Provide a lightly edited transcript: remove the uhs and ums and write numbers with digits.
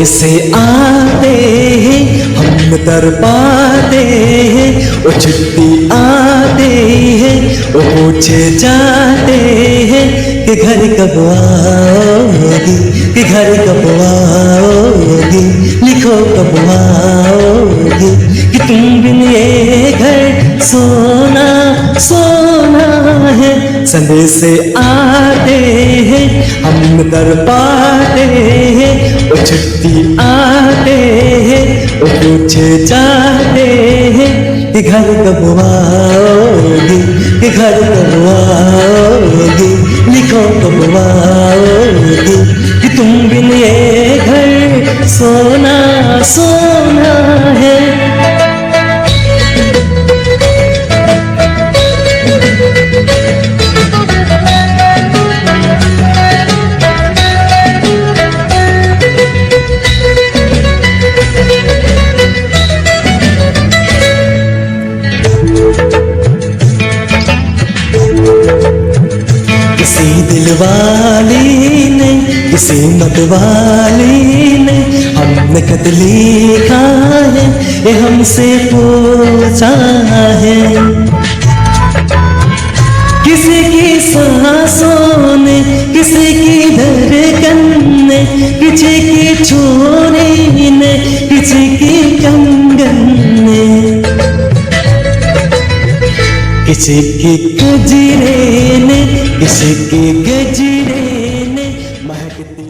से आते हैं हम तर पाते हैं, वो चिट्ठी आते हैं, वो पूछे जाते हैं कि घर कब आओगी, कि घर कब आओगी, लिखो कब आओगी, कि तुम बिन ये घर सोना सोना है। संदेश आते हैं हम दर पाते हैं, वो चिट्ठी आते हैं, वो पूछे जाते हैं कि घर कब आओगी, कि घर कब आओगी, लिखो कब आओगी, कि तुम बिन ये घर सोना सोना है। किसी दिलवाली ने, किसी मतवाली ने हमने खत लिखा है, ये हमसे पूछा है। किसी की सांसों ने, किसी की धड़कन ने, किसी की छोरी ने, किसी की कंगन ने, किसी की गजरे ने, किसी की गजरे ने महकती